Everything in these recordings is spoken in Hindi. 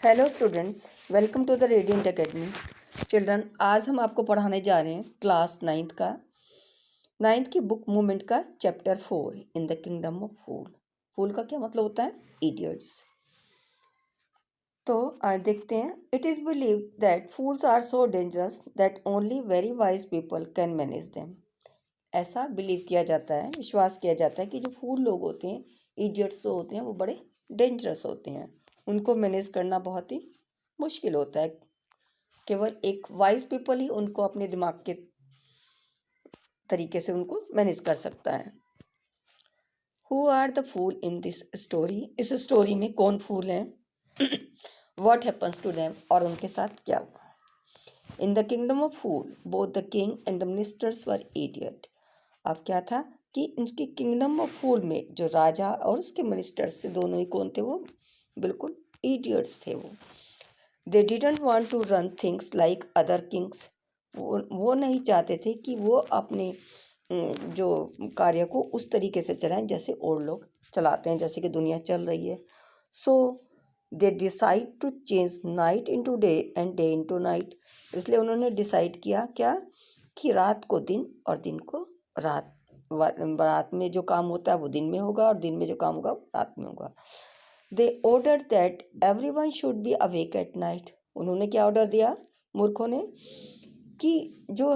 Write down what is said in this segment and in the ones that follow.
Hello students, welcome to the radiant academy. Children, आज हम आपको पढ़ाने जा रहे हैं क्लास नाइन्थ की बुक मूवमेंट का chapter 4 in the kingdom of fool. Fool का क्या मतलब होता है? इडियट्स। तो आज देखते हैं। It is believed that fools are so dangerous that only very wise people can manage them. ऐसा बिलीव किया जाता है, विश्वास किया जाता है कि जो फूल लोग होते हैं, इडियट्स जो होते हैं, वो बड़े डेंजरस होते हैं। उनको मैनेज करना बहुत ही मुश्किल होता है। केवल एक वाइज पीपल ही उनको अपने दिमाग के तरीके से उनको मैनेज कर सकता है। Who are the fool in this story? इस स्टोरी में कौन फूल हैं? वॉट हैपन्स टू देम, और उनके साथ क्या हुआ? In the kingdom of fool both the king and the ministers were idiot. अब क्या था कि उनके किंगडम ऑफ फूल में जो राजा और उसके मिनिस्टर्स थे, दोनों ही कौन थे? वो बिल्कुल इडियट्स थे। They didn't want to run things like other kings. वो नहीं चाहते थे कि वो अपने जो कार्य को उस तरीके से चलाएं जैसे और लोग चलाते हैं, जैसे कि दुनिया चल रही है। So they decide to change night into day and day into night. इसलिए उन्होंने डिसाइड किया क्या कि रात को दिन और दिन को रात। रात में जो काम होता है वो दिन में होगा और दिन में जो काम होगा वो रात में होगा। They order that everyone should be awake at night. उन्होंने क्या ऑर्डर दिया मूर्खों ने? कि जो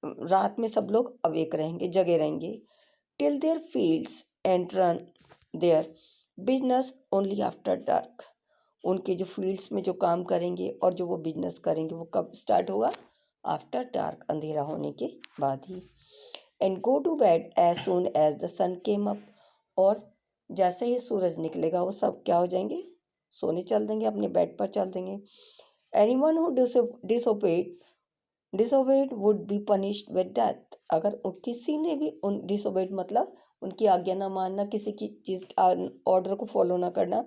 रात में सब लोग अवेक रहेंगे, जगे रहेंगे। Till there fields and run their business only after dark. उनके जो फील्ड्स में जो काम करेंगे और जो वो बिजनेस करेंगे वो कब स्टार्ट होगा? आफ्टर डार्क, अंधेरा होने के बाद ही। And go to bed as soon as the sun came up. और जैसे ही सूरज निकलेगा वो सब क्या हो जाएंगे? सोने चल देंगे, अपने बेड पर चल देंगे। Anyone who disobey would be punished with death. अगर किसी ने भी उन डिसोबेड मतलब उनकी आज्ञा ना मानना, किसी की चीज़ ऑर्डर को फॉलो ना करना,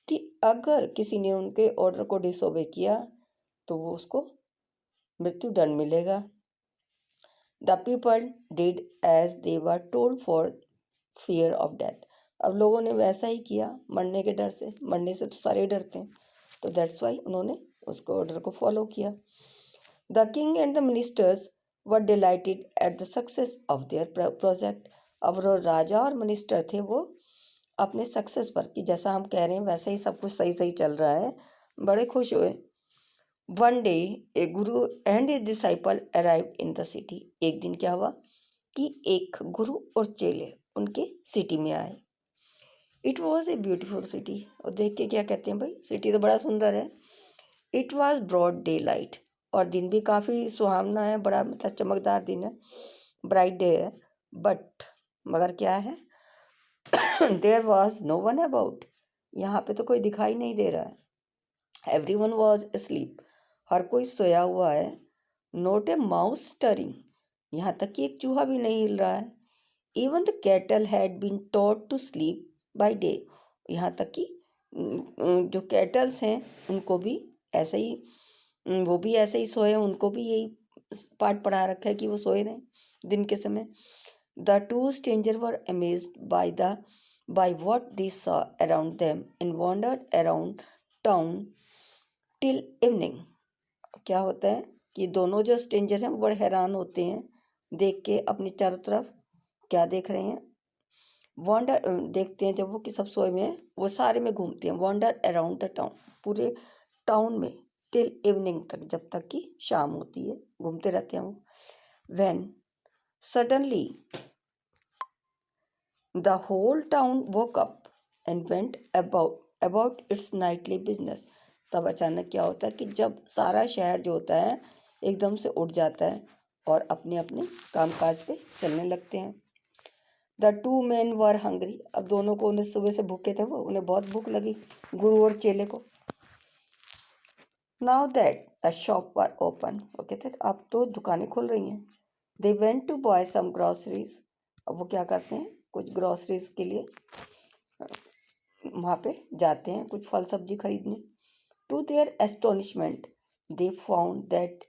कि अगर किसी ने उनके ऑर्डर को डिसोबे किया तो वो उसको मृत्यु दंड मिलेगा। The people did as they were told for fear of death. अब लोगों ने वैसा ही किया मरने के डर से। मरने से तो सारे डरते हैं, तो दैट्स वाई उन्होंने उसको ऑर्डर को फॉलो किया। The king and the ministers were dilated at the success of their project. अब वो राजा और मिनिस्टर थे, वो अपने सक्सेस पर, कि जैसा हम कह रहे हैं वैसा ही सब कुछ सही सही चल रहा है, बड़े खुश हुए। One day A Guru and a disciple arrived in the city. एक दिन क्या हुआ कि एक गुरु और चेले उनके सिटी में आए। It was a beautiful city. और देख के क्या कहते हैं भाई, सिटी तो बड़ा सुंदर है। It was broad day light. और दिन भी काफ़ी सुहावना है, बड़ा मतलब चमकदार दिन है, ब्राइट डे है। बट मगर क्या है, there was no one about. यहाँ पे तो कोई दिखाई नहीं दे रहा है। Everyone was sleep. हर कोई सोया हुआ है। Not a mouse stirring. यहाँ तक कि एक चूहा भी नहीं हिल रहा है। Even the cattle had been taught to sleep by day. यहाँ तक कि जो कैटल्स हैं उनको भी ऐसे ही वो भी ऐसे ही सोए, उनको भी यही पाठ पढ़ा रखा है कि वो सोए रहें दिन के समय। The two stranger were amazed by what they saw around them and wandered around town till evening। क्या होता है कि दोनों जो स्ट्रेंजर हैं वो बड़े हैरान होते हैं देख के अपनी चारों तरफ। क्या देख रहे हैं? वॉन्डर देखते हैं जब वो कि सब सोए हुए हैं, वो सारे में घूमते हैं। वॉन्डर अराउंड द टाउन, पूरे टाउन में, टिल इवनिंग तक, जब तक कि शाम होती है, घूमते रहते हैं वो। When suddenly the whole town woke up and went about its nightly business. तब अचानक क्या होता है कि जब सारा शहर जो होता है एकदम से उठ जाता है और अपने अपने कामकाज पे चलने लगते हैं। The two man were hungry. अब दोनों को, उन्हें सुबह से भूखे थे वो, उन्हें बहुत भूख लगी, गुरु और चेले को। Now that the shop were open. वो कहते अब तो दुकानें खुल रही हैं। They went to buy some groceries. अब वो क्या करते हैं, कुछ ग्रॉसरीज के लिए वहाँ पे जाते हैं, कुछ फल सब्जी खरीदने। To their astonishment they found that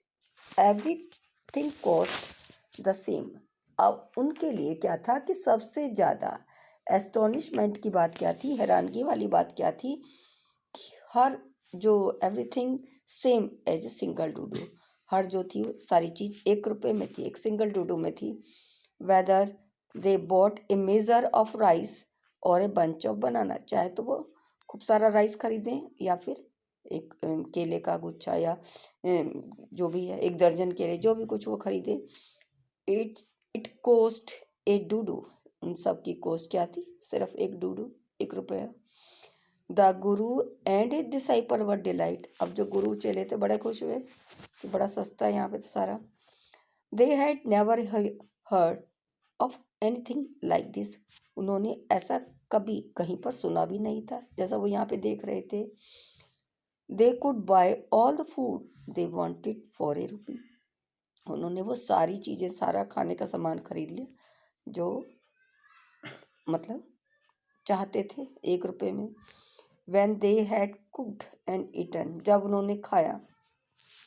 everything cost the same. अब उनके लिए क्या था कि सबसे ज़्यादा एस्टोनिशमेंट की बात क्या थी, हैरानगी वाली बात क्या थी, हर जो everything same as a single डूडू, हर जो थी वो सारी चीज़ 1 रुपये में थी, एक सिंगल डूडू में थी। Whether they bought A measure of rice और ए बंच ऑफ बनाना, चाहे तो वो खूब सारा राइस खरीदें या फिर एक केले का गुच्छा या जो भी है 1 दर्जन केले, जो भी कुछ वो खरीदे। इट कोस्ट ए डूडू, उन सब की कोस्ट क्या थी, सिर्फ एक डूडू, 1 रुपया। The guru and his disciple were delight, अब जो गुरु चेले थे बड़े खुश हुए कि बड़ा सस्ता है यहाँ पे तो सारा। They had never heard of anything like this, उन्होंने ऐसा कभी कहीं पर सुना भी नहीं था जैसा वो यहाँ पे देख रहे थे। They could buy all the food they wanted for a rupee, उन्होंने वो सारी चीज़ें, सारा खाने का सामान खरीद लिया जो मतलब चाहते थे 1 रुपये में। When they had cooked and eaten, जब उन्होंने खाया,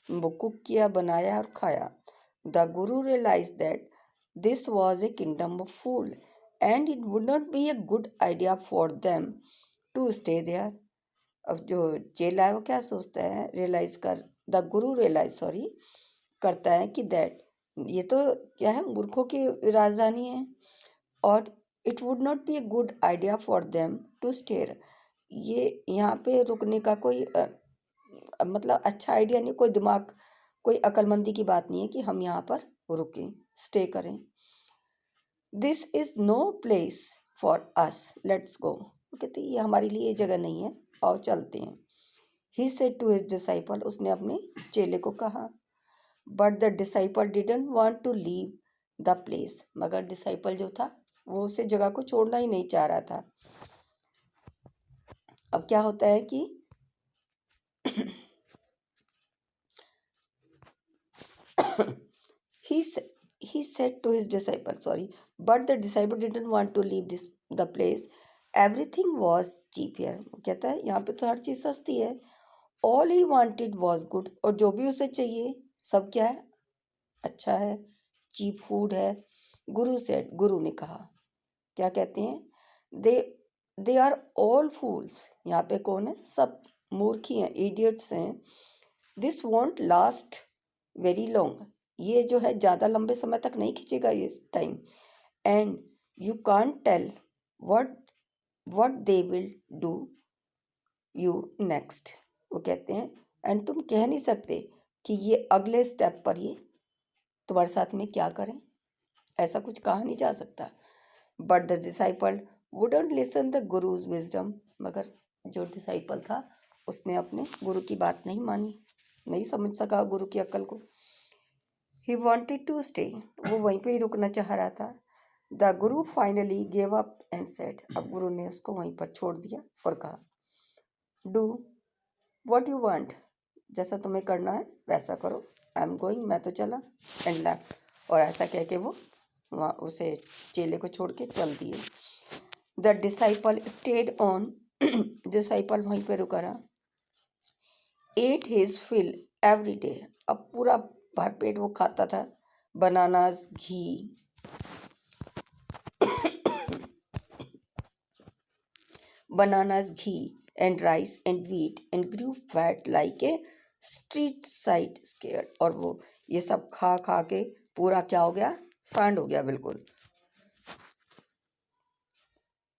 वो कुक किया, बनाया और खाया। The Guru realized that this was a kingdom of food and it would not be a good idea for them to stay there. अब जो चेला है वो क्या सोचता है, द गुरु रियलाइज करता है कि दैट ये तो क्या है, मूर्खों की राजधानी है और it would not be a good idea for them to stay, ये यहाँ पे रुकने का कोई मतलब अच्छा आइडिया नहीं, कोई दिमाग, कोई अक्लमंदी की बात नहीं है कि हम यहाँ पर रुकें, स्टे करें। This is no place for us, let's go, कहते ये हमारे लिए जगह नहीं है, आओ चलते हैं। He said to his disciple, उसने अपने चेले को कहा। But the disciple didn't want to leave the place, मगर डिसाइपल जो था वो उसे जगह को छोड़ना ही नहीं चाह रहा था। अब क्या होता है कि he said to his disciple, but the disciple didn't want to leave the place, everything was cheap here, कहता है यहाँ पे तो हर चीज सस्ती है। all he wanted was good, और जो भी उसे चाहिए सब क्या है, अच्छा है, चीप फूड है। गुरु ने कहा, क्या कहते हैं, दे आर ऑल फूल्स, यहाँ पे कौन है, सब मूर्खी हैं, इडियट्स हैं। This want last very long, ये जो है ज़्यादा लंबे समय तक नहीं खींचेगा ये time. And you can't tell what they will do you next, वो कहते हैं एंड तुम कह नहीं सकते कि ये अगले स्टेप पर ये तुम्हारे साथ में क्या करें, ऐसा कुछ कहा नहीं जा सकता। But the disciple wouldn't listen the guru's wisdom, मगर जो डिसाइपल था उसने अपने गुरु की बात नहीं मानी, नहीं समझ सका गुरु की अक्ल को। ही वॉन्टेड टू स्टे, वो वहीं पे ही रुकना चाह रहा था। The Guru finally gave up and said, अब गुरु ने उसको वहीं पर छोड़ दिया और कहा, डू वॉट यू वांट, जैसा तुम्हें करना है वैसा करो, आई एम गोइंग, मैं तो चला, एंड लेफ्ट, और ऐसा कह के वो वहाँ उसे चेले को छोड़ के चल दिए। The disciple stayed on, disciple वहीं पे रुका रहा। Ate his fill every day, अब पूरा भरपेट वो खाता था, bananas, ghee and rice and wheat and grew fat like a street side square, और वो ये सब खा खा के पूरा क्या हो गया, सांड हो गया बिल्कुल।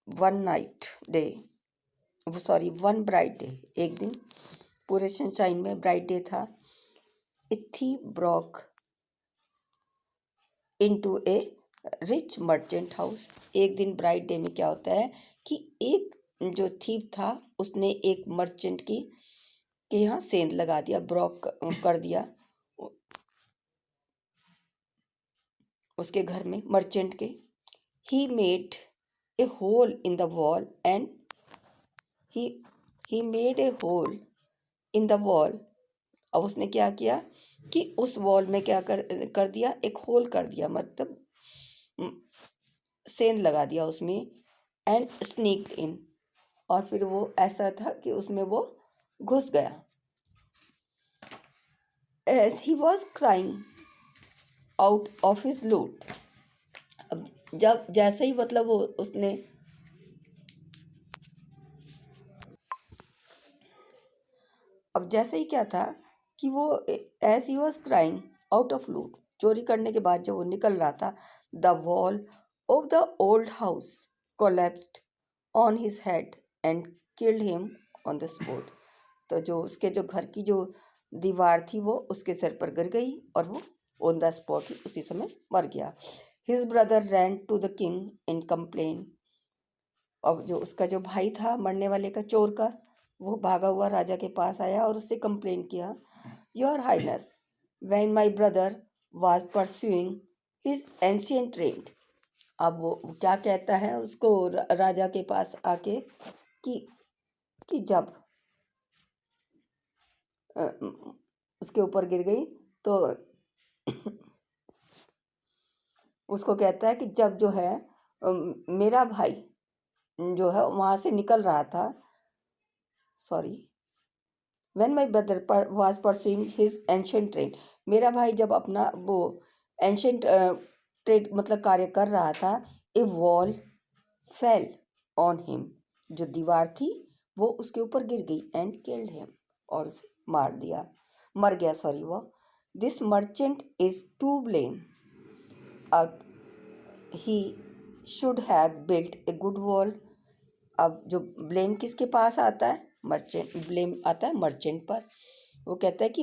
वन ब्राइट डे, एक दिन पूरे सनशाइन में ब्राइट डे था। इथी ब्रॉक इनटू ए रिच मर्चेंट हाउस, एक दिन ब्राइट डे में क्या होता है कि एक जो थीप था उसने एक मर्चेंट के यहाँ सेंध लगा दिया, ब्रॉक कर दिया उसके घर में, मर्चेंट के। He made a hole in the wall and he made a hole in the wall, अब उसने क्या किया कि उस वॉल में क्या कर दिया, एक होल कर दिया, मतलब सेंध लगा दिया उसमें। एंड स्नीक्ड इन, और फिर वो ऐसा था कि उसमें वो घुस गया। As he was crying out of his loot, अब जब जैसे ही मतलब वो उसने अब जैसे ही क्या था कि वो as he was crying out of loot, चोरी करने के बाद जब वो निकल रहा था, the wall of the old house collapsed on his head and killed him on the spot. तो जो उसके जो घर की जो दीवार थी वो उसके सिर पर गिर गई और वो ऑन द स्पॉट ही उसी समय मर गया। His brother ran to the king in complain. अब जो उसका जो भाई था मरने वाले का, चोर का, वो भागा हुआ राजा के पास आया और उससे कंप्लेन किया, your highness, when my brother was pursuing his ancient trade. अब वो क्या कहता है उसको राजा के पास आके कि जब उसके ऊपर गिर गई तो उसको कहता है कि जब जो है मेरा भाई जो है वहाँ से निकल रहा था, sorry, when my brother was pursuing his ancient trade, मेरा भाई जब अपना वो एंशिएंट ट्रेड मतलब कार्य कर रहा था, ए वॉल फेल ऑन हिम, जो दीवार थी वो उसके ऊपर गिर गई, एंड किल्ड हिम, और उसे मर गया, सॉरी वो। This merchant is to blame, अब he should have built a good wall. अब जो ब्लेम किसके पास आता है, मर्चेंट, ब्लेम आता है मर्चेंट पर। वो कहता है कि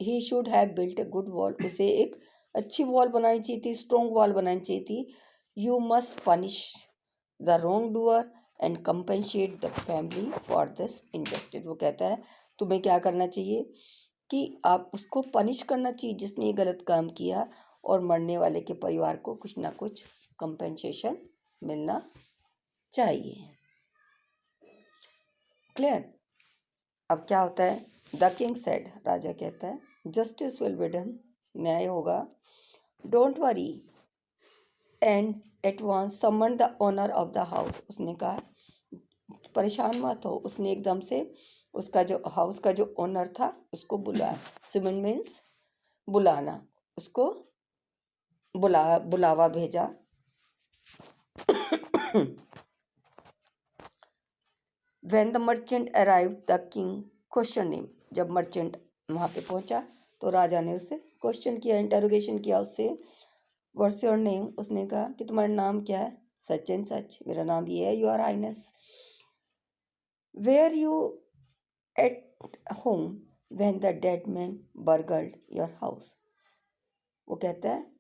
ही should have built a good wall, उसे एक अच्छी वॉल बनानी चाहिए थी, स्ट्रॉन्ग वॉल बनानी चाहिए थी। You must punish the wrong doer and compensate the family for this injustice. वो कहता है तुम्हें क्या करना चाहिए कि आप उसको पनिश करना चाहिए जिसने ये गलत काम किया, और मरने वाले के परिवार को कुछ ना कुछ कंपेंसेशन मिलना चाहिए। क्लियर। अब क्या होता है, द किंग सेड, राजा कहता है, जस्टिस विल बी डन, न्याय होगा, don't worry, and at once summon the owner of the house. उसने कहा परेशान मत हो, उसने एकदम से उसका जो हाउस का जो ओनर था उसको बुलाया। सिमन मीन्स बुलाना, उसको बुलावा भेजा। When the merchant arrived, the king questioned him. जब मर्चेंट वहाँ पे पहुँचा तो राजा ने उससे क्वेश्चन किया, इंटरोगेशन किया उससे। व्हाट्स योर नेम, उसने कहा कि तुम्हारा नाम क्या है, सच एंड सच, मेरा नाम ये है, your highness. Were you at home when the dead man burgled your house. वो कहता है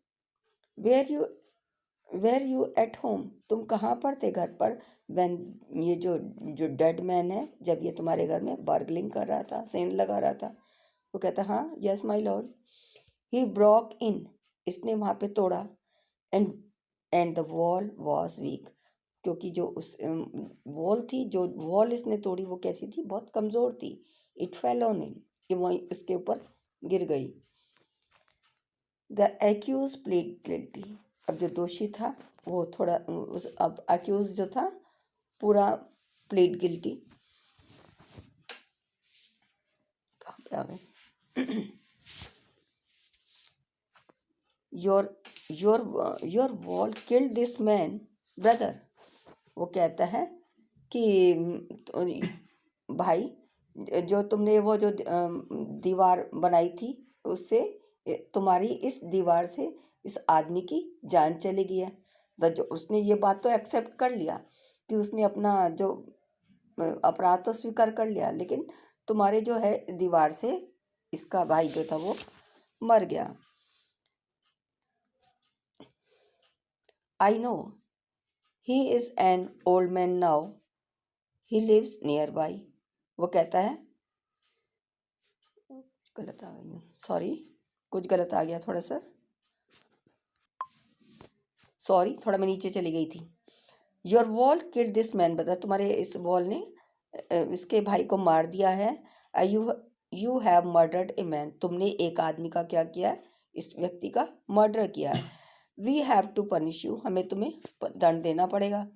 वेयर यू एट होम, तुम कहाँ पर थे घर पर, व्हेन, ये जो जो डेड मैन है, जब ये तुम्हारे घर में बर्गलिंग कर रहा था, सेंध लगा रहा था। वो कहता हाँ, yes my lord. He broke in, इसने वहाँ पे तोड़ा, and the wall was weak, क्योंकि जो उस वॉल थी, जो वॉल इसने तोड़ी वो कैसी थी, बहुत कमज़ोर थी। इट फेल ऑन हिम, कि वहीं इसके ऊपर गिर गई। द एक्यूज प्लेड गिल्टी, अब जो दोषी था वो थोड़ा अब एक्यूज जो था पूरा प्लेड गिल्टी। कहाँ पे आ गए, your wall killed this man brother. वो कहता है कि भाई, जो तुमने वो जो दीवार बनाई थी, उससे तुम्हारी इस दीवार से इस आदमी की जान चली गई है। जो उसने ये बात तो एक्सेप्ट कर लिया कि उसने अपना जो अपराध तो स्वीकार कर लिया, लेकिन तुम्हारे जो है दीवार से इसका भाई जो था वो मर गया। I know he is an old man now, he lives near by. वो कहता है, गलत आ गई हूँ, सॉरी, कुछ गलत आ गया थोड़ा सा, सॉरी, थोड़ा मैं नीचे चली गई थी। Your wall killed this man, बता तुम्हारे इस वॉल ने इसके भाई को मार दिया है। You have murdered a man, तुमने एक आदमी का क्या किया है, इस व्यक्ति का मर्डर किया है। We have to punish you, हमें तुम्हें दंड देना पड़ेगा।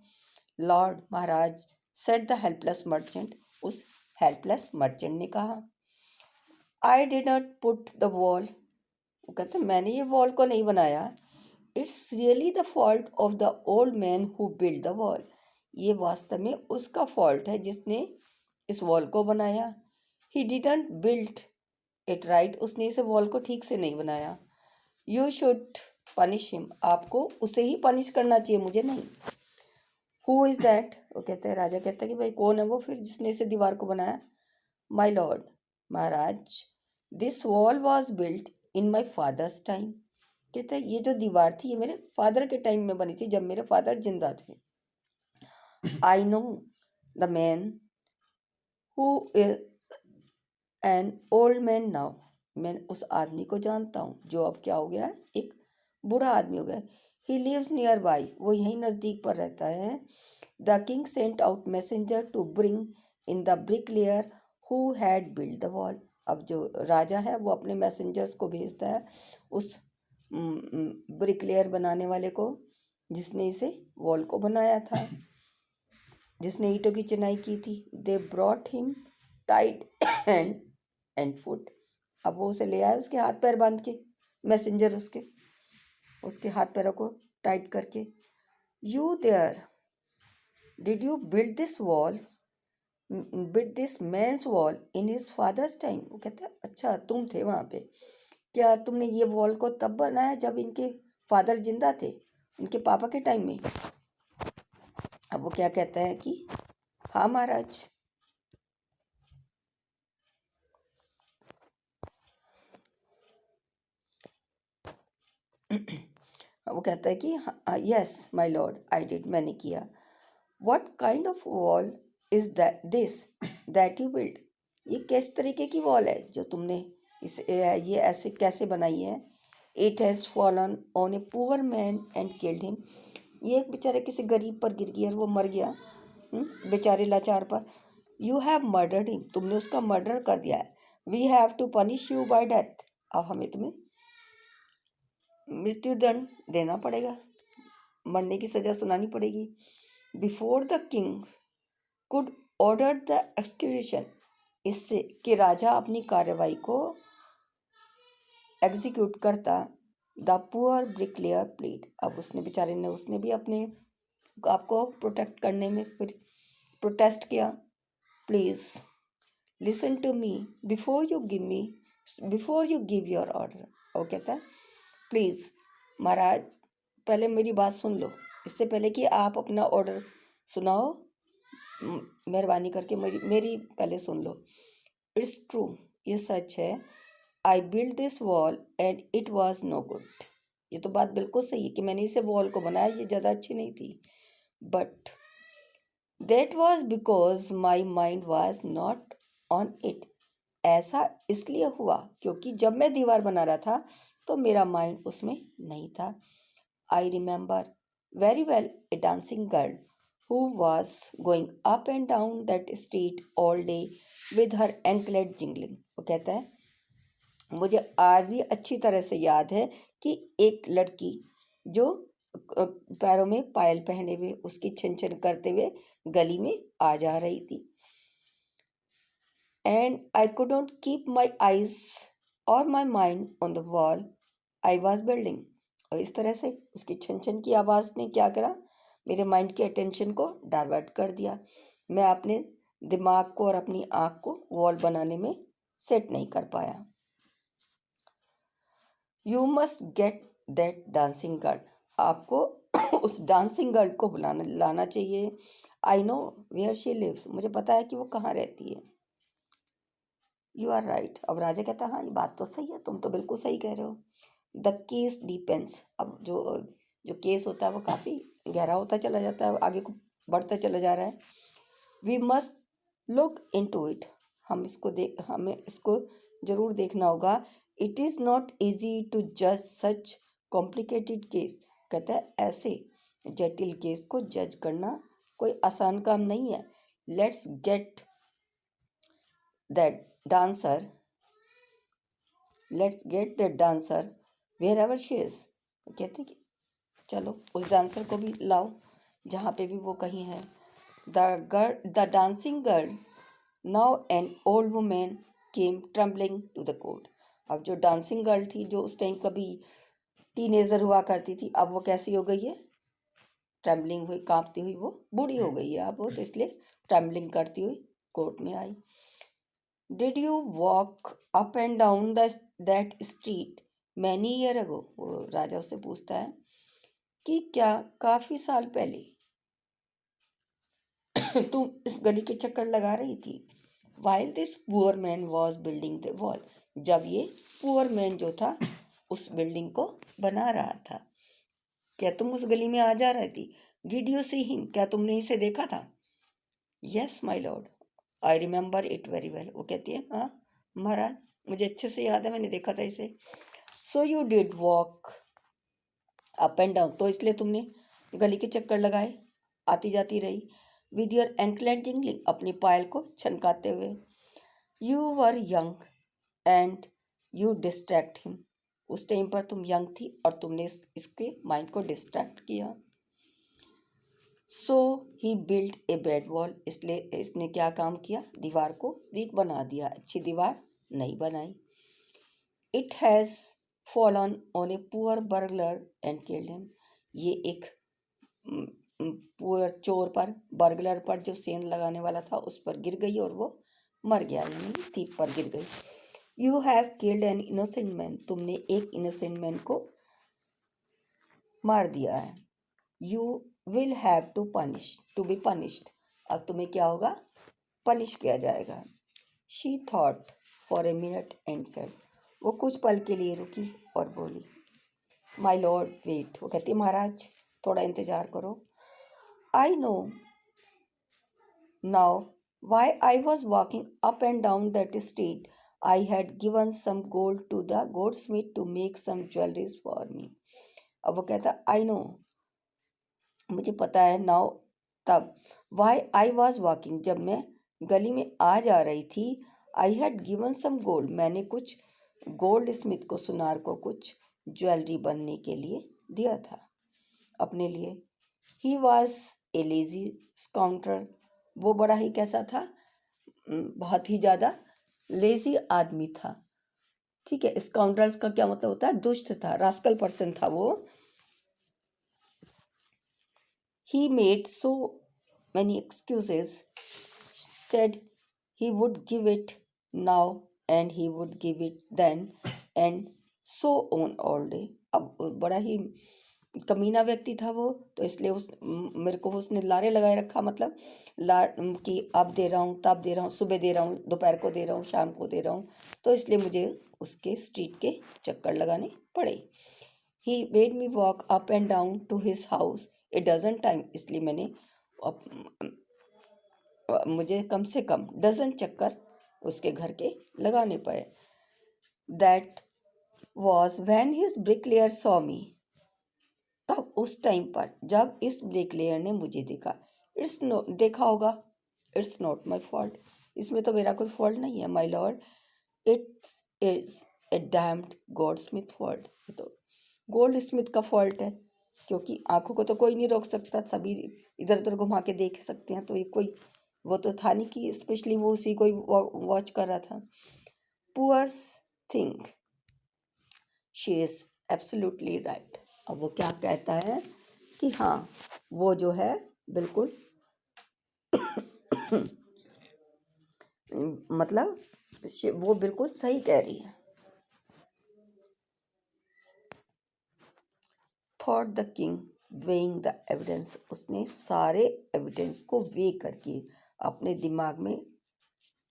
लॉर्ड, महाराज, सेड द हेल्पलेस मर्चेंट, उस हेल्पलेस मर्चेंट ने कहा। I did not put the wall, वो कहते मैंने ये वॉल को नहीं बनाया। It's really the fault of the old man who build the wall, ये वास्तव में उसका फॉल्ट है जिसने इस वॉल को बनाया। He didn't build it right, उसने इसे वॉल को ठीक से नहीं बनाया। यू शुड पनिश हिम, आपको उसे ही पनिश करना चाहिए, मुझे नहीं। हु इज दैट, वो कहते हैं, राजा कहता है कि भाई कौन है वो फिर जिसने इसे दीवार को बनाया। My lord, Maharaj, this wall was built in my father's time, कहते हैं ये जो दीवार थी ये मेरे फादर के टाइम में बनी थी, जब मेरे फादर जिंदा थे। I know the man who is an old man now, मैं उस आदमी को जानता हूँ जो अब क्या हो गया है, एक बूढ़ा आदमी हो गया। ही लिव्स नियर बाई, वो यहीं नज़दीक पर रहता है। The king sent out messenger to bring in the bricklayer who had build the wall, अब जो राजा है वो अपने मैसेंजर्स को भेजता है उस ब्रिक लेयर बनाने वाले को, जिसने इसे वॉल को बनाया था, जिसने ईंटों की चिनाई की थी। They brought him tight hand and foot, अब वो उसे ले आए उसके हाथ पैर बांध के, मैसेंजर उसके उसके हाथ पैरों को टाइट करके। You there, did you build this wall, build this man's wall in his father's time, वो कहते हैं अच्छा तुम थे वहाँ पे, क्या तुमने ये वॉल को तब बनाया जब इनके फादर जिंदा थे, उनके पापा के टाइम में। अब वो क्या कहता है कि हाँ महाराज। वो कहता है कि yes my Lord I did, मैंने किया। What kind of wall is that this that you build, ये किस तरीके की वॉल है जो तुमने ये ऐसे कैसे बनाई है। It has fallen on a poor man and killed him, ये एक बेचारे किसी गरीब पर गिर गया और वो मर गया, बेचारे लाचार पर। यू हैव मर्डर्ड हिम, तुमने उसका मर्डर कर दिया है। We have to punish you by death, अब हमें तुम्हें मृत्युदंड देना पड़ेगा, मरने की सजा सुनानी पड़ेगी। Before the king could order the execution, इससे कि राजा अपनी कार्रवाई को एग्जीक्यूट करता। द पुअर ब्रिकलेयर प्लीड, अब उसने बेचारे ने उसने भी अपने आपको प्रोटेक्ट करने में फिर प्रोटेस्ट किया। Please listen to me before you give your order, वो कहता है प्लीज महाराज पहले मेरी बात सुन लो, इससे पहले कि आप अपना ऑर्डर सुनाओ, मेहरबानी करके मेरी पहले सुन लो। इट्स ट्रू, ये सच है। I build this wall and it was no good, ये तो बात बिल्कुल सही है कि मैंने इसे वॉल को बनाया, ये ज़्यादा अच्छी नहीं थी। But that was because my mind was not on it, ऐसा इसलिए हुआ क्योंकि जब मैं दीवार बना रहा था तो मेरा माइंड उसमें नहीं था। I remember very well A dancing girl who was going up and down that street all day with her anklet jingling, वो कहता है मुझे आज भी अच्छी तरह से याद है कि एक लड़की जो पैरों में पायल पहने हुए उसकी छन छन करते हुए गली में आ जा रही थी। And I could not keep my eyes और my mind on the wall I was building, और इस तरह से उसकी छन छन की आवाज़ ने क्या करा, मेरे माइंड के अटेंशन को डाइवर्ट कर दिया, मैं अपने दिमाग को और अपनी आँख को वॉल बनाने में सेट नहीं कर पाया। You must get that dancing girl, आपको उस डांसिंग गर्ल को लाना चाहिए। I know where she lives, मुझे पता है कि वो कहाँ रहती है। यू आर राइट, अब राजा कहता है हाँ ये बात तो सही है, तुम तो बिल्कुल सही कह रहे हो। द केस डिपेंड्स, अब जो जो केस होता है वो काफ़ी गहरा होता चला जाता है, आगे को बढ़ता चला जा रहा है। We must look into it, हमें इसको जरूर देखना होगा। It is not easy to जज सच कॉम्प्लिकेटेड केस, कहता है ऐसे जटिल केस को जज करना कोई आसान काम नहीं है। Let's get that dancer wherever she is, कहते कि चलो उस डांसर को भी लाओ जहाँ पे भी वो कहीं है। The dancing girl now an old women came trembling to the court, अब जो डांसिंग गर्ल थी जो उस टाइम कभी टीनेजर हुआ करती थी, अब वो कैसी हो गई है, ट्रम्बलिंग हुई, कांपती हुई, वो बूढ़ी हो गई है अब वो, तो इसलिए ट्रम्बलिंग करती हुई कोर्ट में आई। Did you walk up and down that street many year ago? वो राजा उससे पूछता है कि क्या काफी साल पहले तुम इस गली के चक्कर लगा रही थी? While this poor man was building the wall, जब ये पुअर मैन जो था उस बिल्डिंग को बना रहा था, क्या तुम उस गली में आ जा रही थी? डिड यू सी हिम, क्या तुमने इसे देखा था? Yes my lord, I remember it very well. वो कहती है हाँ महाराज, मुझे अच्छे से याद है, मैंने देखा था इसे। So you did walk up and down, तो इसलिए तुमने गली के चक्कर लगाए, आती जाती रही। विद योर एंकलेट जिंगलिंग, अपनी पायल को छनकाते हुए। You were young and you distract him, उस टाइम पर तुम यंग थी और तुमने इसके माइंड को डिस्ट्रैक्ट किया। सो ही बिल्ड ए बेड वॉल, इसलिए इसने क्या काम किया, दीवार को वीक बना दिया, अच्छी दीवार नहीं बनाई। It has fallen on a poor burglar and killed him, ये एक पूरा चोर पर, बर्गलर पर, जो सेंध लगाने वाला था उस पर गिर गई और वो मर गया, यानी थीप पर गिर गई। You have killed an innocent man, तुमने एक इनोसेंट मैन को मार दिया है। You will have to be punished, अब तुम्हें क्या होगा, पनिश किया जाएगा। She thought for a minute and said, वो कुछ पल के लिए रुकी और बोली, माई लॉर्ड वेट, वो कहती है महाराज थोड़ा इंतजार करो। I know now why I was walking up and down that street, I had given some gold to the goldsmith to make some jewelleries for me. अब वो कहता आई नो, मुझे पता है, नाउ तब, वाई आई वॉज वॉकिंग, जब मैं गली में आ जा रही थी, I had given some gold, मैंने कुछ गोल्ड स्मिथ को, सुनार को, कुछ ज्वेलरी बनने के लिए दिया था अपने लिए। ही वॉज ए लेजी स्काउंटर, वो बड़ा ही कैसा था, बहुत ही ज़्यादा लेजी आदमी था। ठीक है, स्काउंड्रल्स का क्या मतलब होता है, दुष्ट था, रास्कल पर्सन था वो। He made so many excuses, said he would give it now and he would give it then, and so on all day. अब बड़ा ही कमीना व्यक्ति था वो, तो इसलिए मेरे को उसने लारे लगाए रखा, मतलब कि अब दे रहा हूँ, तब दे रहा हूँ, सुबह दे रहा हूँ, दोपहर को दे रहा हूँ, शाम को दे रहा हूँ, तो इसलिए मुझे उसके स्ट्रीट के चक्कर लगाने पड़े। He made me walk up and down to his house a dozen time, इसलिए मैंने मुझे कम से कम डजन चक्कर उसके घर के लगाने पड़े। That was when his bricklayer saw me, तब उस टाइम पर जब इस ब्रिकलेयर ने मुझे देखा। इट्स नो, देखा होगा, इट्स नॉट माई फॉल्ट, इसमें तो मेरा कोई फॉल्ट नहीं है my lord, it's is a damned goldsmith fault, तो गोल्ड स्मिथ का फॉल्ट है, क्योंकि आंखों को तो कोई नहीं रोक सकता, सभी इधर उधर घुमा के देख सकते हैं, तो ये कोई वो तो था नहीं कि स्पेशली वो उसी को वॉच कर रहा था। Poor thing, she is absolutely right, अब वो क्या कहता है कि हाँ वो जो है बिल्कुल मतलब वो बिल्कुल सही कह रही है। Thought the king weighing the evidence, उसने सारे एविडेंस को वे करके अपने दिमाग में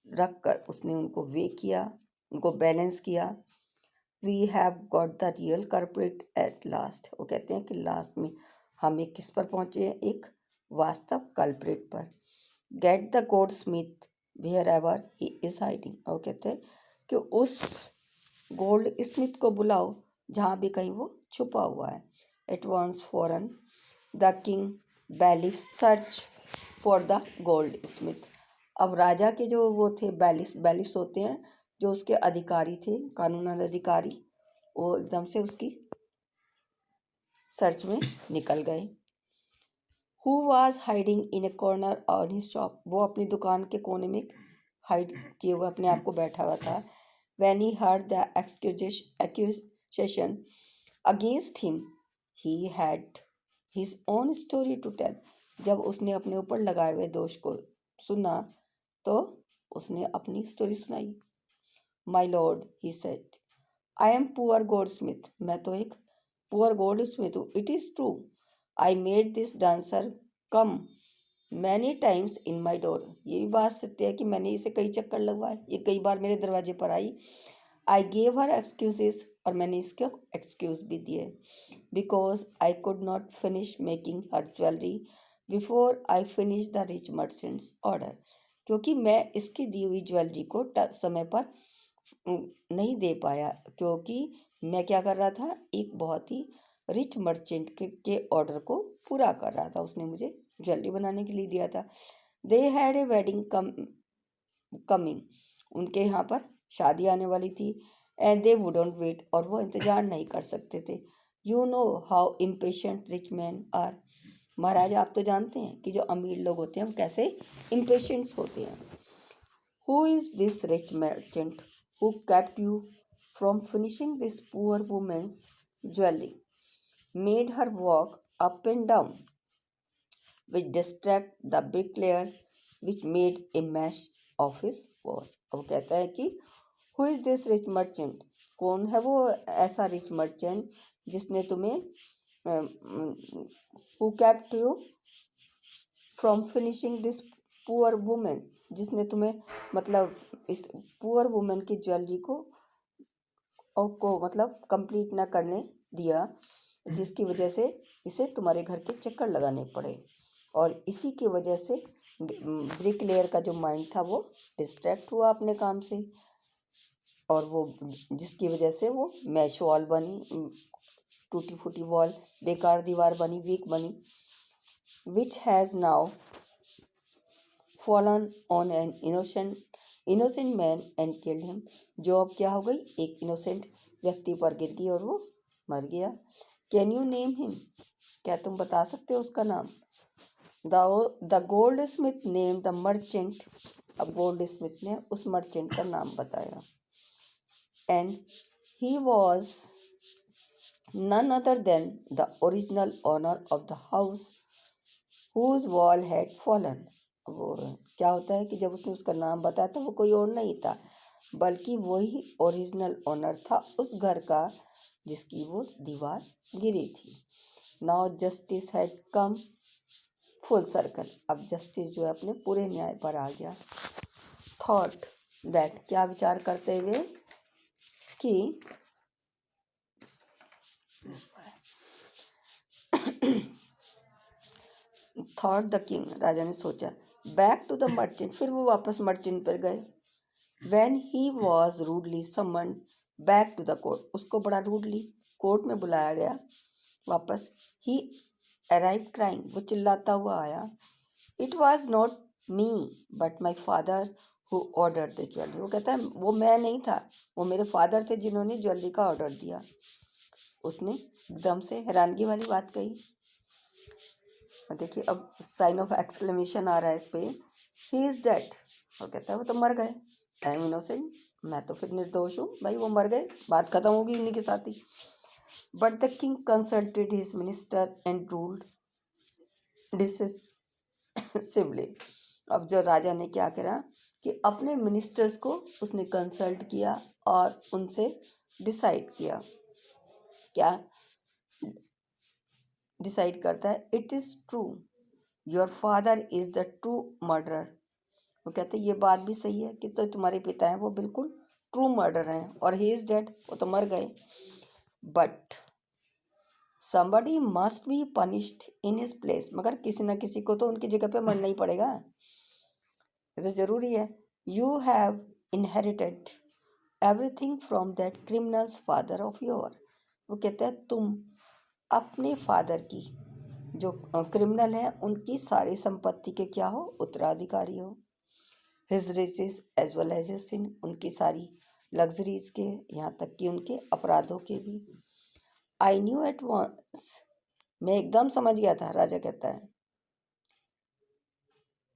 रख कर उसने उनको वे किया, उनको बैलेंस किया। We have got the real culprit at last, वो कहते हैं कि लास्ट में हम एक किस पर पहुंचे हैं, एक वास्तव कल्प्रिट पर। Get the goldsmith wherever he is hiding, वो कहते हैं कि उस गोल्ड स्मिथ को बुलाओ जहाँ भी कहीं वो छुपा हुआ है। एट वंस फॉरन the king bailiff search for the goldsmith, अब राजा के जो वो थे बैलिफ्स होते हैं, जो उसके अधिकारी थे, कानूनन अधिकारी, वो एकदम से उसकी सर्च में निकल गए। Who was hiding in A corner on his shop, वो अपनी दुकान के कोने में हाइड किए हुए अपने आप को बैठा हुआ था। When he heard the accusation against him, he had his own story to tell, जब उसने अपने ऊपर लगाए हुए दोष को सुना तो उसने अपनी स्टोरी सुनाई। My lord, he said, I am poor gold Smith, मैं तो एक पुअर गोल्ड स्मिथ हूँ। It is true, I made this dancer come many times in my door, ये भी बात सत्य है कि मैंने इसे कई चक्कर लगवाए, ये कई बार मेरे दरवाजे पर आई। आई गेव हर एक्सक्यूजेस, और मैंने इसके एक्सक्यूज भी दिए। Because I could not finish making her jewellery before I finish the rich merchants order, क्योंकि मैं इसकी दी हुई ज्वेलरी को समय पर नहीं दे पाया, क्योंकि मैं क्या कर रहा था, एक बहुत ही रिच मर्चेंट के ऑर्डर को पूरा कर रहा था। उसने मुझे ज्वेलरी बनाने के लिए दिया था। They had a wedding coming, उनके यहाँ पर शादी आने वाली थी। एंड दे वुडंट वेट, और वो इंतजार नहीं कर सकते थे। You know how impatient rich man are, महाराज आप तो जानते हैं कि जो अमीर लोग होते हैं वो कैसे इम्पेशेंट्स होते हैं। Who is this rich merchant who kept you from finishing this poor woman's jewelry, made her walk up and down, which distract the bricklayers, which made a mess of his wall। अब कहता है कि who is this rich merchant, कौन है वो ऐसा रिच मर्चेंट जिसने तुम्हें who kept you from finishing this poor woman, जिसने तुम्हें मतलब इस पुअर वुमेन की ज्वेलरी को मतलब कंप्लीट ना करने दिया, जिसकी वजह से इसे तुम्हारे घर के चक्कर लगाने पड़े। और इसी की वजह से ब्रिक लेयर का जो माइंड था वो डिस्ट्रैक्ट हुआ अपने काम से, और वो जिसकी वजह से वो मैश वॉल बनी, टूटी फूटी वॉल, बेकार दीवार बनी, वीक बनी। Which has now fallen on an innocent man and killed him, जो अब क्या हो गई, एक इनोसेंट व्यक्ति पर गिर गई और वो मर गया। कैन यू नेम हिम, क्या तुम बता सकते हो उसका नाम। The goldsmith name the merchant, अब गोल्ड स्मिथ ने उस मर्चेंट का नाम बताया। And he was none other than the original owner of the house whose wall had fallen. वो क्या होता है कि जब उसने उसका नाम बताया तो वो कोई और नहीं था, बल्कि वही ओरिजिनल ओनर था उस घर का जिसकी वो दीवार गिरी थी। Now justice had come full circle, अब जस्टिस जो है अपने पूरे न्याय पर आ गया। थॉट दैट, क्या विचार करते हुए कि थॉट द किंग, राजा ने सोचा, बैक टू द मर्चेंट, फिर वो वापस मर्चेंट पर गए। When he was rudely summoned back to the court, उसको बड़ा रूडली कोर्ट में बुलाया गया वापस। ही अराइव क्राइंग, वो चिल्लाता हुआ आया। It was not me but my father who order the jewellery, वो कहता है वो मैं नहीं था, वो मेरे फादर थे जिन्होंने ज्वेलरी का ऑर्डर दिया। उसने एकदम से हैरानगी वाली बात कही। देखिए अब साइन ऑफ एक्सक्लेमेशन आ रहा है इस पे। ही इज डेड, वो कहता है वो तो मर गए। आई एम इनोसेंट, मैं तो फिर निर्दोष हूँ, भाई वो मर गए, बात खत्म होगी इन्हीं के साथ ही। But the king consulted his minister and ruled decisively, अब जो राजा ने क्या करा कि अपने मिनिस्टर्स को उसने कंसल्ट किया और उनसे डिसाइड किया। क्या डिसाइड करता है, it is true your father is the true murderer, वो कहते हैं ये बात भी सही है कि तो तुम्हारे पिता हैं वो बिल्कुल ट्रू मर्डर हैं, और ही इज़ डेड, वो तो मर गए। But somebody must be punished in his place, मगर किसी न किसी को तो उनकी जगह पे मरना ही पड़ेगा, ये तो जरूरी है। You have inherited everything from that criminals father of your, वो कहता है तुम अपने फादर की, जो क्रिमिनल है उनकी सारी संपत्ति के क्या हो, उत्तराधिकारी हो। His riches as well as his sin, उनकी सारी लग्जरीज के, यहाँ तक कि उनके अपराधों के भी। आई न्यू एट वंस, मैं एकदम समझ गया था, राजा कहता है,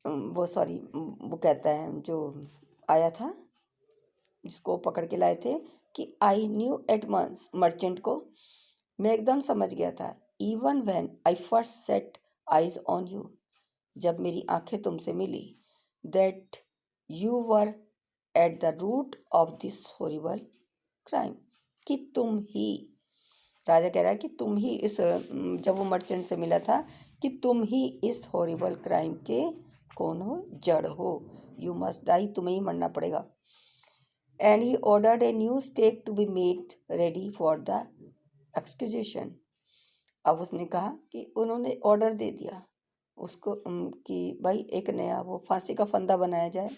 वो कहता है जो आया था जिसको पकड़ के लाए थे, कि I knew at once, merchant को मैं एकदम समझ गया था। Even when I first set eyes on you, जब मेरी आंखें तुमसे मिली, that you were at the root of this horrible crime, कि तुम ही, राजा कह रहा है कि तुम ही इस, जब वो मर्चेंट से मिला था, कि तुम ही इस हॉरिबल क्राइम के कौन हो, जड़ हो, यू मस्ट डाई, तुम्हें ही मरना पड़ेगा। And he ordered a new stake to be made ready for the execution. अब उसने कहा कि उन्होंने ऑर्डर दे दिया उसको कि भाई एक नया वो फांसी का फंदा बनाया जाए।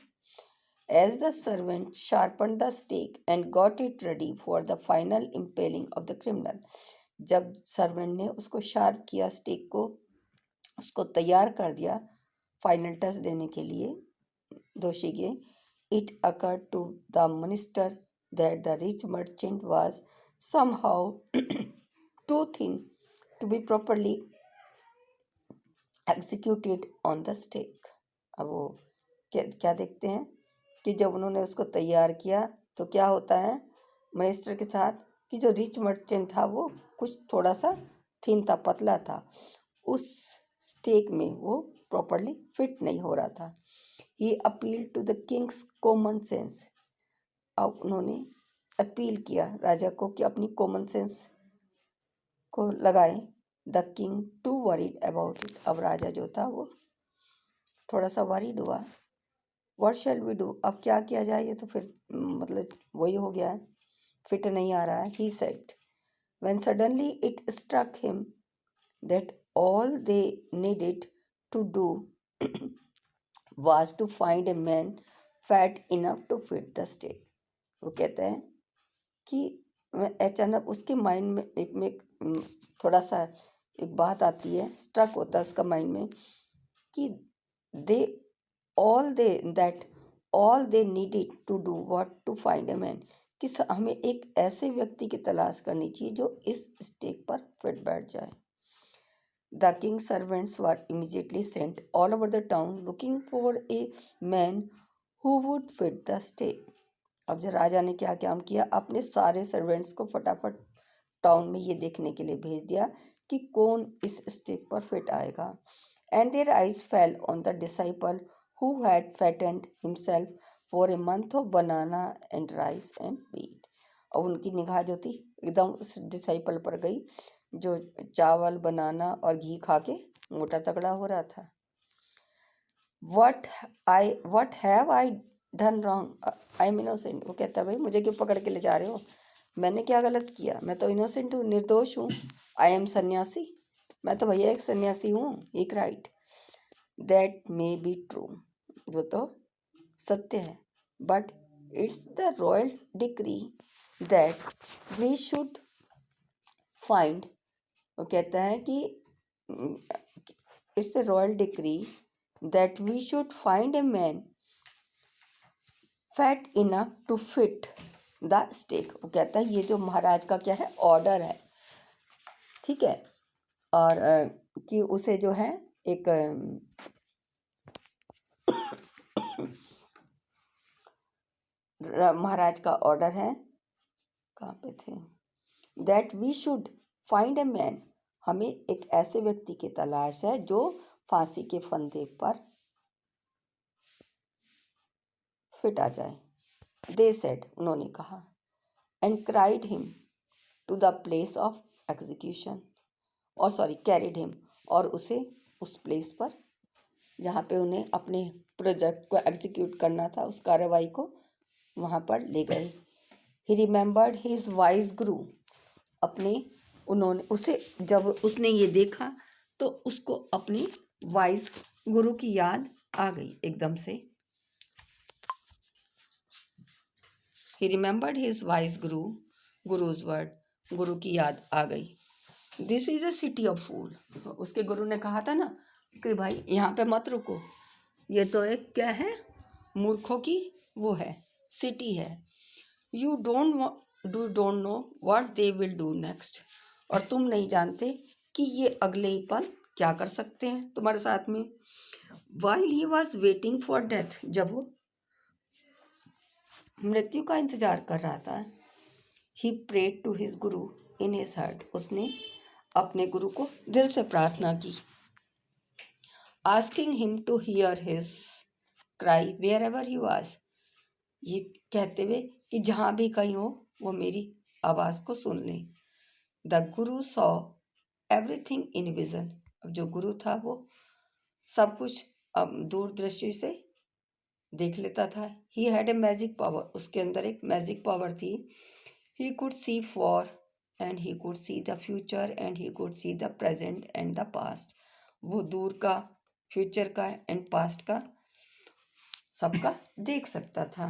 As the servant sharpened the stake and got it ready for the final impaling of the criminal, जब सर्वेंट ने उसको शार्प किया, स्टेक को उसको तैयार कर दिया फाइनल टच देने के लिए दोषी के, it occurred to the minister that the rich merchant was somehow too thin to be properly executed on the stake। अब वो क्या देखते हैं कि जब उन्होंने उसको तैयार किया तो क्या होता है मिनिस्टर के साथ, कि जो रिच मर्चेंट था वो कुछ थोड़ा सा थिन था, पतला था, उस स्टेक में वो प्रॉपरली फिट नहीं हो रहा था। He appeal to the king's common sense, अब उन्होंने अपील किया राजा को कि अपनी कॉमन सेंस को लगाए। The king to worried about it, अब राजा जो था वो थोड़ा सा वरीड हुआ। व्हाट शैल वी डू, अब क्या किया जाए, ये तो फिर मतलब वही हो गया है, फिट नहीं आ रहा है। He said when suddenly it struck him that all they needed to do was to find a man fat enough to fit the stake. वो कहते हैं कि अचानक उसके माइंड में थोड़ा सा एक बात आती है, स्ट्रक होता है उसका माइंड में कि दे all they needed to do what to find a man, कि हमें एक ऐसे व्यक्ति की तलाश करनी चाहिए जो इस स्टेक पर फिट बैठ जाए। The king's servants were immediately sent all over the town looking for a man who would fit the stake। अब जो राजा ने क्या काम किया, अपने सारे सर्वेंट्स को फटाफट टाउन में ये देखने के लिए भेज दिया कि कौन इस स्टेक पर फिट आएगा। And their eyes fell on the disciple who had fattened himself for a month of banana and rice and wheat। और उनकी निगाह जो थी एकदम उस डिसाइपल पर गई जो चावल, बनाना और घी खा के मोटा तगड़ा हो रहा था। What have I done wrong? I am innocent। वो कहता है भाई मुझे क्यों पकड़ के ले जा रहे हो, मैंने क्या गलत किया, मैं तो इनोसेंट हूँ, निर्दोष हूँ। I am सन्यासी, मैं तो भैया एक सन्यासी हूँ। He cried that may be true, वो तो सत्य है, but it's the royal decree that we should find. वो कहता है कि it's a royal decree that we should find a man fat enough to fit the stake. वो कहता है ये जो महाराज का क्या है, ऑर्डर है, ठीक है, और कि उसे जो है एक महाराज का ऑर्डर है, कहाँ पे थे, that we should find a man, हमें एक ऐसे व्यक्ति की तलाश है जो फांसी के फंदे पर फिट आ जाए। दे सेड, उन्होंने कहा, and cried him to the place of execution, और सॉरी कैरिड हिम, और उसे उस प्लेस पर जहाँ पे उन्हें अपने प्रोजेक्ट को एग्जीक्यूट करना था, उस कार्रवाई को वहाँ पर ले गए। ही रिमेंबर्ड हिज वाइज गुरु, उन्होंने उसे जब उसने ये देखा तो उसको अपने वाइज गुरु की याद आ गई एकदम से। He remembered his wise guru's word, गुरु की याद आ गई। This is a city of fool, उसके गुरु ने कहा था ना कि भाई यहाँ पे मत रुको, ये तो एक क्या है, मूर्खों की वो है, सिटी है। You don't know what they will do next, और तुम नहीं जानते कि ये अगले ही पल क्या कर सकते हैं तुम्हारे साथ में। While he was waiting for death, जब वो मृत्यु का इंतजार कर रहा था, ही prayed to his Guru in his heart, उसने अपने गुरु को दिल से प्रार्थना की। Asking him to hear his cry wherever he was. ये कहते हुए कि जहाँ भी कहीं हो वो मेरी आवाज़ को सुन ले. The guru saw everything in vision. अब जो गुरु था वो सब कुछ दूरदृष्टि से देख लेता था. He had a magic power. उसके अंदर एक मैजिक पावर थी. He could see for and he could see the future and he could see the present and the past. वो दूर का, फ्यूचर का एंड पास्ट का सबका देख सकता था.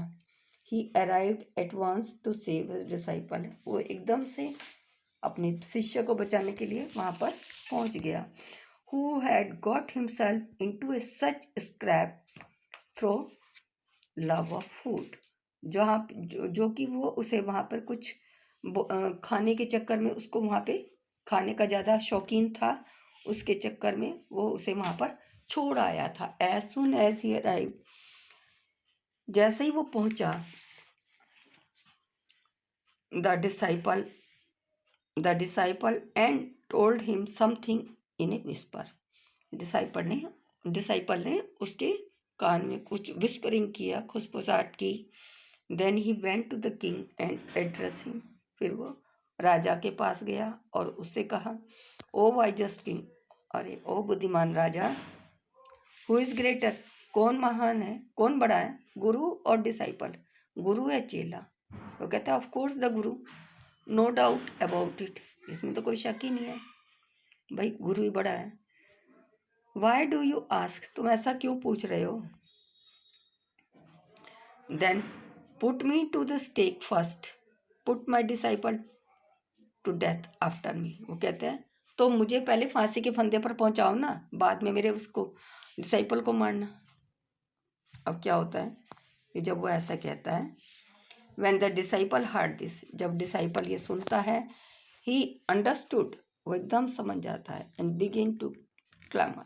He arrived at once to save his disciple. वो एकदम से अपने शिष्य को बचाने के लिए वहाँ पर पहुँच गया. Who had got himself into a such scrap through love of food. जो कि वो उसे वहाँ पर कुछ खाने के चक्कर में उसको वहाँ पे खाने का ज़्यादा शौकीन था. उसके चक्कर में वो उसे वहाँ पर छोड़ आया था. As soon as he arrived, जैसे ही वो पहुँचा, the disciple and told him something in a whisper. Disciple ने उसके कान में कुछ विस्परिंग किया, खुसफुसाहट की. Then he went to the king and addressed him. फिर वो राजा के पास गया और उससे कहा, ओ वाइजस्ट किंग, अरे ओ बुद्धिमान राजा, हु इज ग्रेटर, कौन महान है, कौन बड़ा है, गुरु और डिसाइपल, गुरु या चेला. वो कहता है of course the Guru, no doubt about it, इसमें तो कोई शक ही नहीं है, भाई गुरु ही बड़ा है. वाई डू यू आस्क, तुम ऐसा क्यों पूछ रहे हो. Then put me to the stake first, put my disciple to death after me. वो कहते हैं तो मुझे पहले फांसी के फंदे पर पहुंचाओ ना, बाद में मेरे उसको डिसाइपल को मारना. अब क्या होता है कि जब वो ऐसा कहता है, when the disciple heard this, जब डिसाइपल ये सुनता है, ही अंडरस्टूड, वो एकदम समझ जाता है, एंड बिगिन टू क्लैमर,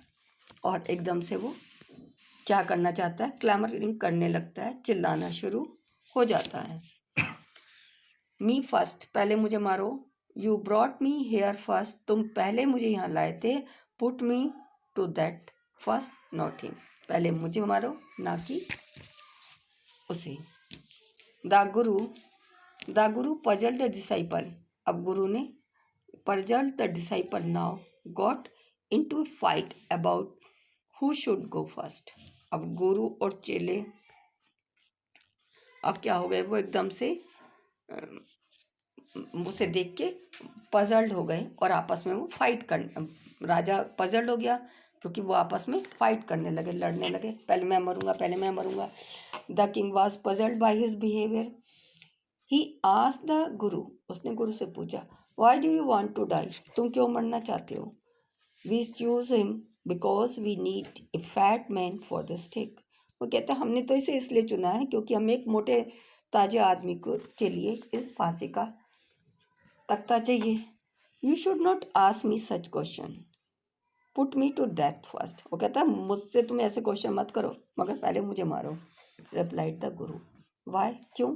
और एकदम से वो क्या करना चाहता है, क्लैमरिंग करने लगता है, चिल्लाना शुरू हो जाता है. मी फर्स्ट, पहले मुझे मारो. You brought me here first, तुम पहले मुझे यहाँ लाए थे. Put me to that first, not him, पहले मुझे मारो ना कि उसे. The Guru puzzled the disciple, अब गुरु ने puzzled the disciple now got into fight about who should go first. अब गुरु और चेले अब क्या हो गए, वो एकदम से उसे देख के पजल्ड हो गए और आपस में वो फाइट कर, राजा पजल्ड हो गया क्योंकि वो आपस में फाइट करने लगे, लड़ने लगे, पहले मैं मरूंगा, पहले मैं मरूंगा. The king was puzzled by his behaviour. He asked the guru, उसने गुरु से पूछा, why do you want to die, तुम क्यों मरना चाहते हो. We choose him because we need a fat man for the stick. वो कहता है हमने तो इसे इसलिए चुना है क्योंकि हमें एक मोटे ताजे आदमी को के लिए इस फांसी का तख्ता चाहिए. You should not ask me such question, put me to death first. वो कहता है मुझसे तुम ऐसे क्वेश्चन मत करो, मगर पहले मुझे मारो. रिप्लाइड द गुरु, वाई, क्यों.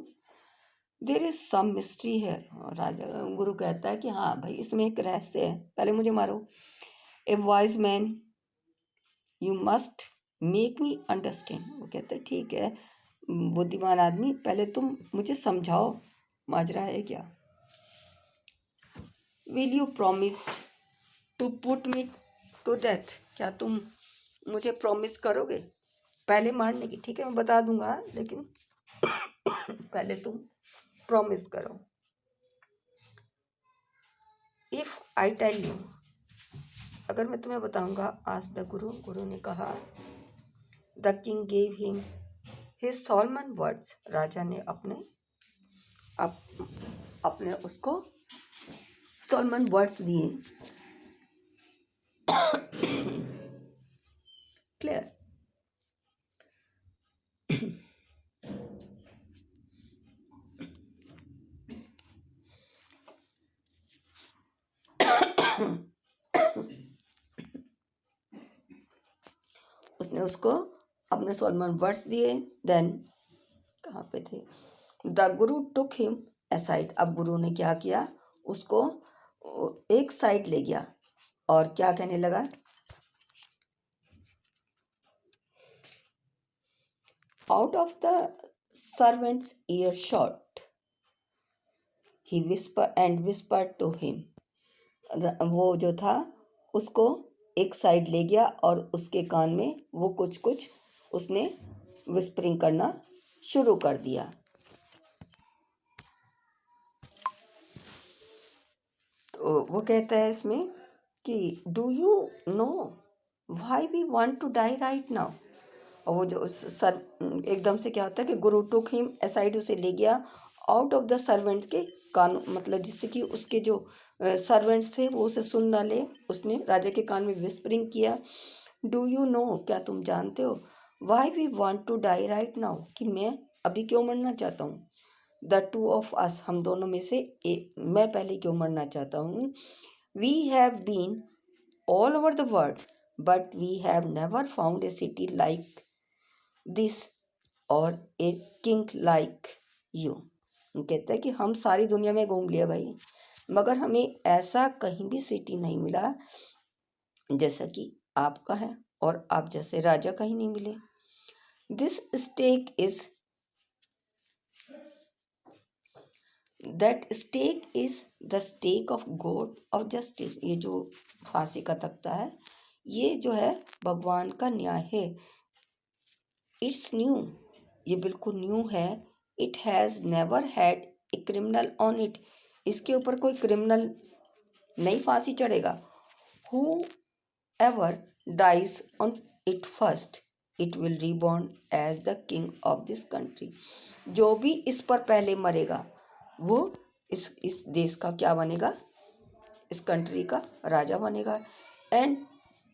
देर इज सम मिस्ट्री है. राजा गुरु कहता है कि हाँ भाई इसमें एक रहस्य है, पहले मुझे मारो. ए wise man you must make me understand. वो कहते हैं ठीक है बुद्धिमान आदमी, पहले तुम मुझे समझाओ माजरा है क्या. Will you promise to put me to death, क्या तुम मुझे प्रॉमिस करोगे पहले मारने की. ठीक है मैं बता दूंगा, लेकिन पहले तुम प्रॉमिस करो. इफ आई टेल यू, अगर मैं तुम्हें बताऊंगा. आज द गुरु ने कहा. The king gave him his solemn words, राजा ने अपने उसको सोलमन वर्ड्स दिए. क्लियर. उसने उसको अपने सोलमन वर्ड्स दिए. देन कहाँ पे थे, the Guru took him aside. अब गुरु ने क्या किया, उसको एक साइड ले गया और क्या कहने लगा, out of the servants' earshot he whisper to him. वो जो था उसको एक साइड ले गया और उसके कान में वो कुछ कुछ उसने विस्परिंग करना शुरू कर दिया। तो वो कहता है इसमें कि do you know why we want to die right now. और वो जो सर एकदम से क्या होता है कि गुरु टुक हिम असाइड, उसे ले गया आउट ऑफ द सर्वेंट्स के कान, मतलब जिससे कि उसके जो सर्वेंट्स थे वो उसे सुन ना ले। उसने राजा के कान में विस्परिंग किया, डू यू नो, क्या तुम जानते हो, why we want to die right now, कि मैं अभी क्यों मरना चाहता हूँ। द टू ऑफ अस, हम दोनों में से मैं पहले क्यों मरना चाहता हूँ। We have been all over the world but we have never found a city like this और ए किंग लाइक यू। कहता है कि हम सारी दुनिया में घूम लिया भाई, मगर हमें ऐसा कहीं भी सिटी नहीं मिला जैसा कि आपका है, और आप जैसे राजा कहीं नहीं मिले। This stake is that stake is the stake of god of justice. ये जो फांसी का तख्ता है ये जो है भगवान का न्याय है। इट्स न्यू, ये बिल्कुल न्यू है। It has never had a criminal on it, इसके ऊपर कोई क्रिमिनल नहीं फांसी चढ़ेगा। Who ever dies on it first it will reborn as the king of this country. जो भी इस पर पहले मरेगा वो इस देश का क्या बनेगा, इस कंट्री का राजा बनेगा। And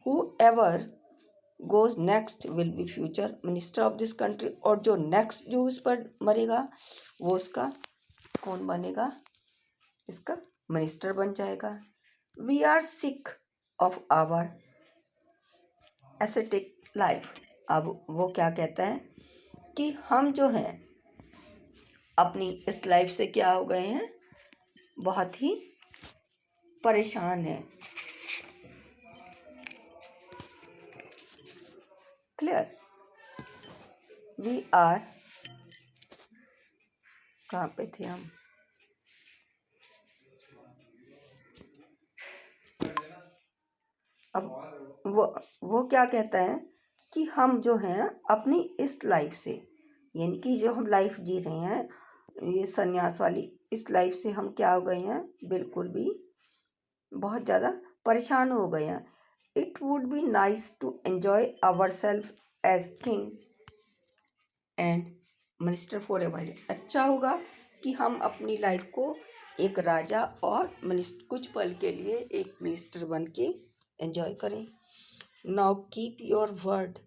who ever goes next will be future minister of this country, और जो नेक्स्ट जो इस पर मरेगा वो उसका कौन बनेगा, इसका मिनिस्टर बन जाएगा। We are sick of our ascetic life. अब वो क्या कहता है कि हम जो हैं अपनी इस लाइफ से क्या हो गए हैं, बहुत ही परेशान हैं। क्लियर। वी आर, कहाँ पे थे हम, अब वो क्या कहता है कि हम जो हैं अपनी इस लाइफ से, यानी कि जो हम लाइफ जी रहे हैं ये सन्यास वाली, इस लाइफ से हम क्या हो गए हैं, बिल्कुल भी बहुत ज़्यादा परेशान हो गए हैं। It would be nice to enjoy our self as king and minister for a while. अच्छा होगा कि हम अपनी लाइफ को एक राजा और मिनिस्टर कुछ पल के लिए एक मिनिस्टर बन के एंजॉय करें। Now keep your word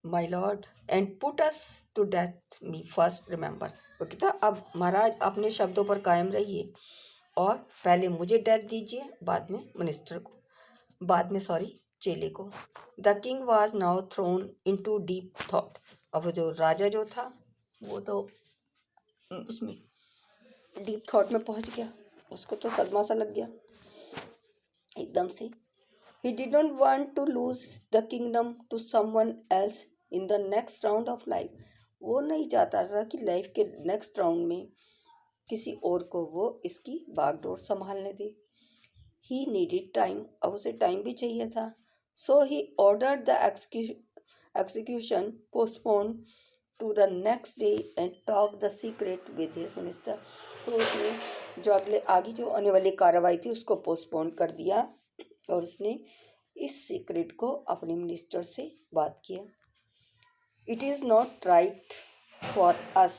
my lord and put us to death me first remember. वो कहता अब महाराज अपने शब्दों पर कायम रहिए और पहले मुझे डेथ दीजिए, बाद में मिनिस्टर को, बाद में चेले को। The king was now thrown into deep thought. अब जो राजा जो था वो तो उसमें डीप थॉट में पहुंच गया, उसको तो सदमा सा लग गया एकदम से। He didn't want to lose the kingdom to someone else in the next round of life. वो नहीं चाहता था कि लाइफ के नेक्स्ट राउंड में किसी और को वो इसकी बागडोर संभालने दे। He needed time, अब उसे टाइम भी चाहिए था। So he ordered the execution postponed to the next day and talked the secret with his minister. तो उसने जो आगे जो आने वाली कार्रवाई थी उसको पोस्टपोन कर दिया और उसने इस सीक्रेट को अपने मिनिस्टर से बात किया। It is not right for us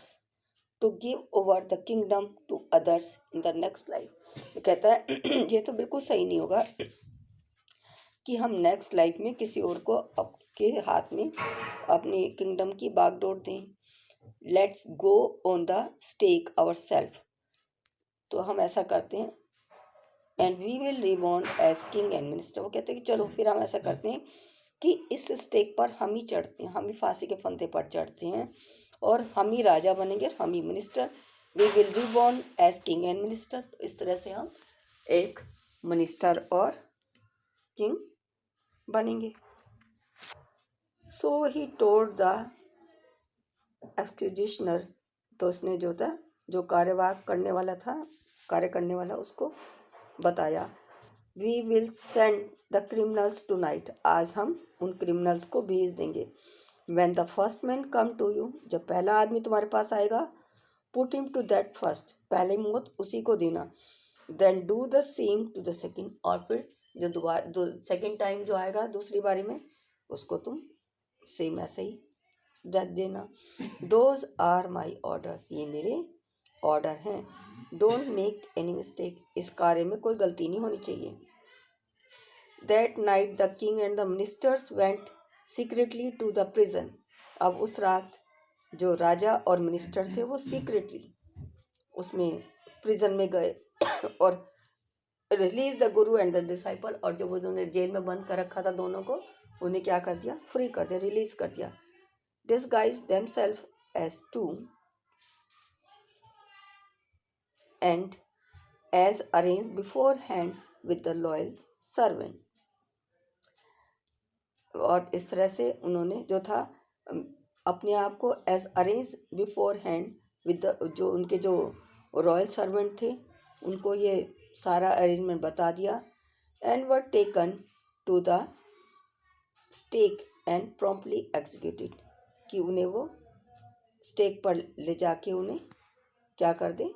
to give over the kingdom to others in the next life. कहता है ये तो बिल्कुल सही नहीं होगा कि हम नेक्स्ट लाइफ में किसी और को आपके हाथ में अपनी किंगडम की बागडोर दें। Let's go on the stake our self. तो हम ऐसा करते हैं and we will reborn as king and minister. वो कहते हैं कि चलो फिर हम ऐसा करते हैं कि इस स्टेक पर हम ही चढ़ते हैं, हम ही फांसी के फंदे पर चढ़ते हैं और हम ही राजा बनेंगे और हम ही minister. We will reborn as king and minister. इस तरह से हम एक मिनिस्टर और किंग बनेंगे। सो ही टोल्ड द एक्सक्यूजिशनर, तो उसने जो था, जो कार्यवाहक करने वाला था, कार्य करने वाला, उसको बताया, we will send the criminals tonight, आज हम उन क्रिमिनल्स को भेज देंगे। When the first man come to you, जब पहला आदमी तुम्हारे पास आएगा, put him to that first, पहले मौत उसी को देना। Then do the same to the second, और फिर जो दोबारा सेकेंड टाइम जो आएगा दूसरी बारी में, उसको तुम सेम ऐसे ही डेथ देना। दोज आर माई ऑर्डर्स, ये मेरे ऑर्डर हैं। डोंट मेक एनी मिस्टेक, इस कार्य में कोई गलती नहीं होनी चाहिए। That night the king and the ministers went secretly to the prison, अब उस रात जो राजा और मिनिस्टर थे वो सीक्रेटली उसमें प्रिजन में गए और release the guru and the disciple, और जो वो उन्होंने जेल में बंद कर रखा था दोनों को, उन्हें क्या कर दिया, फ्री कर दिया, रिलीज कर दिया। Disguise themselves as to and as arrange beforehand with the loyal servant, और इस तरह से उन्होंने जो था अपने आप को as arrange beforehand with the, जो उनके जो रॉयल सर्वेंट थे उनको ये सारा अरेंजमेंट बता दिया। And were taken to the stake and promptly executed, कि उन्हें वो स्टेक पर ले जाके उन्हें क्या कर दे,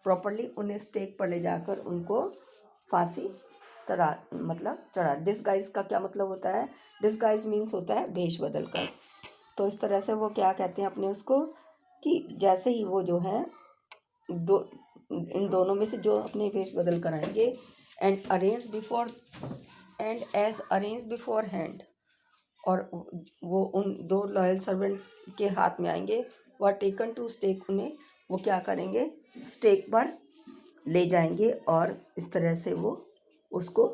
प्रॉपरली उन्हें स्टेक पर ले जाकर उनको फांसी चढ़ा। डिसगाइज का क्या मतलब होता है, डिसगाइज मीन्स होता है भेष बदल कर। तो इस तरह से वो क्या कहते हैं अपने उसको, कि जैसे ही वो जो है इन दोनों में से जो अपने भेष बदल कर आएंगे, and as arrange beforehand, और वो उन दो लॉयल सर्वेंट्स के हाथ में आएंगे, वह टेकन टू स्टेक, उन्हें वो क्या करेंगे, स्टेक पर ले जाएंगे, और इस तरह से वो उसको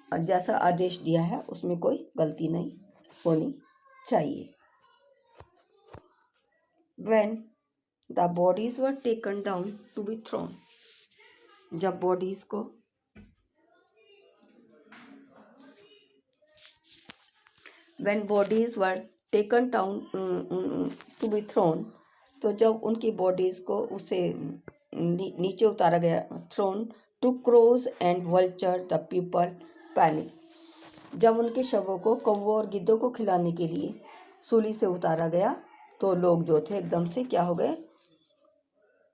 जैसा आदेश दिया है उसमें कोई गलती नहीं होनी चाहिए। When the bodies were taken down to be thrown, जब बॉडीज को when bodies were taken down to be thrown, तो जब उनकी बॉडीज को उसे नीचे उतारा गया, thrown to crows and vulture the people panic, जब उनके शवों को कौवों और गिद्धों को खिलाने के लिए सूली से उतारा गया, तो लोग जो थे एकदम से क्या हो गए,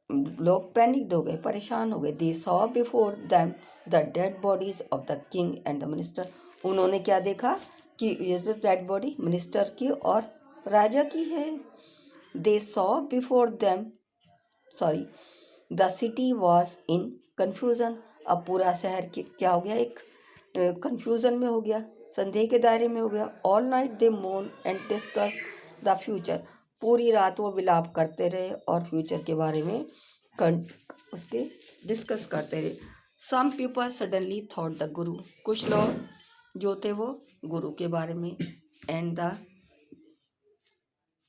लोग पैनिक्ड हो गए, परेशान हो गए। They saw before them the dead bodies of the king and the minister, उन्होंने क्या देखा कि ये जो डेड बॉडी मिनिस्टर की और राजा की है। They saw before them, sorry, the city was in confusion, अब पूरा शहर क्या हो गया, एक कन्फ्यूजन में हो गया, संदेह के दायरे में हो गया। All night they मोर्न and discuss the future, पूरी रात वो विलाप करते रहे और फ्यूचर के बारे में उसके डिस्कस करते रहे। Some people suddenly thought the guru, कुछ लोग जो थे वो गुरु के बारे में, and the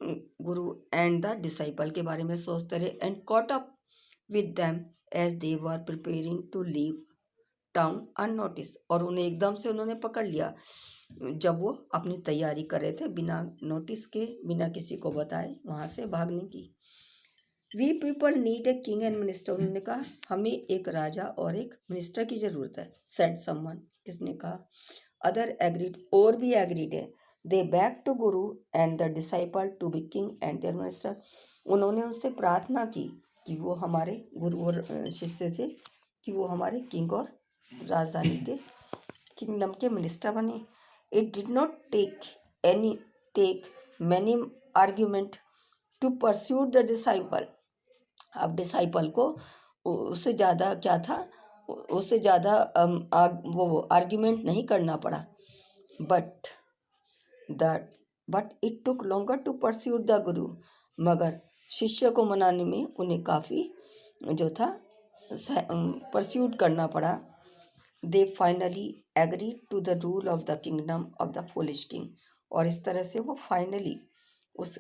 guru and the disciple के बारे में सोचते रहे। And caught up with them as they were preparing to leave town unnoticed, और उन्हें एकदम से उन्होंने पकड़ लिया जब वो अपनी तैयारी कर रहे थे बिना नोटिस के, बिना किसी को बताए वहाँ से भागने की। We people need a king and minister, उन्होंने कहा हमें एक राजा और एक मिनिस्टर की ज़रूरत है। सेड समवन, किसने कहा, अदर एग्रीड, और भी एग्रीड है। They back to guru and the disciple to be king and their minister, उन्होंने उनसे प्रार्थना की कि वो हमारे गुरु और शिष्य थे कि वो हमारे किंग और राजधानी के किंगडम के मिनिस्टर बने। It did not take many argument to pursue the disciple, अब डिसाइपल को उससे ज़्यादा क्या था, उससे ज़्यादा वो आर्ग्यूमेंट नहीं करना पड़ा। But it took longer to pursue the guru, मगर शिष्य को मनाने में उन्हें काफ़ी जो था परस्यूट करना पड़ा। They finally agree to the rule of the kingdom of the foolish king, और इस तरह से वो फाइनली उस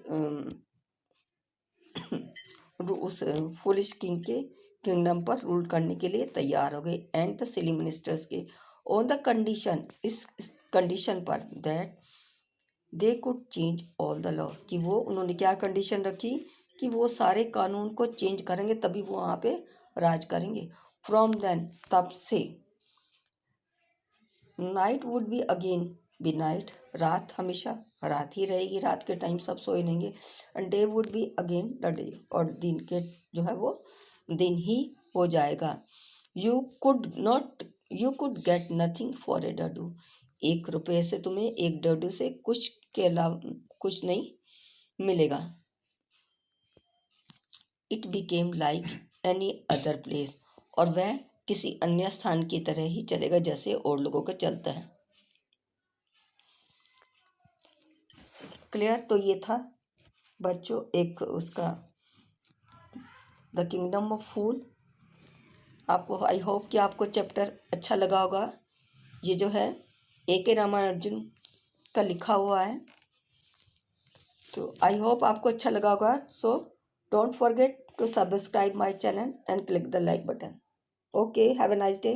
फुलिश किंग के किंगडम पर रूल करने के लिए तैयार हो गए। एंड द सिली मिनिस्टर्स के ऑन द कंडीशन, इस कंडीशन पर that they could change all the law, कि वो उन्होंने क्या कंडीशन रखी कि वो सारे कानून को चेंज करेंगे तभी वो वहाँ पे राज करेंगे। फ्रॉम देन, तब से, night would be again be night, रात हमेशा रात ही रहेगी, रात के टाइम सब सोए रहेंगे। And day would be again the day, और दिन के जो है वो दिन ही हो जाएगा। You could get nothing for a डडू, 1 रुपये से तुम्हें एक डडू से कुछ के अलावा कुछ नहीं मिलेगा। It became like any other place, और वह किसी अन्य स्थान की तरह ही चलेगा जैसे और लोगों का चलता है। क्लियर? तो ये था बच्चों एक उसका द किंगडम ऑफ फूल। आपको आई होप कि आपको चैप्टर अच्छा लगा होगा। ये जो है A.K. रामानुजन का लिखा हुआ है, तो आई होप आपको अच्छा लगा होगा। So don't forget to subscribe my channel and click the like button. Okay, have a nice day.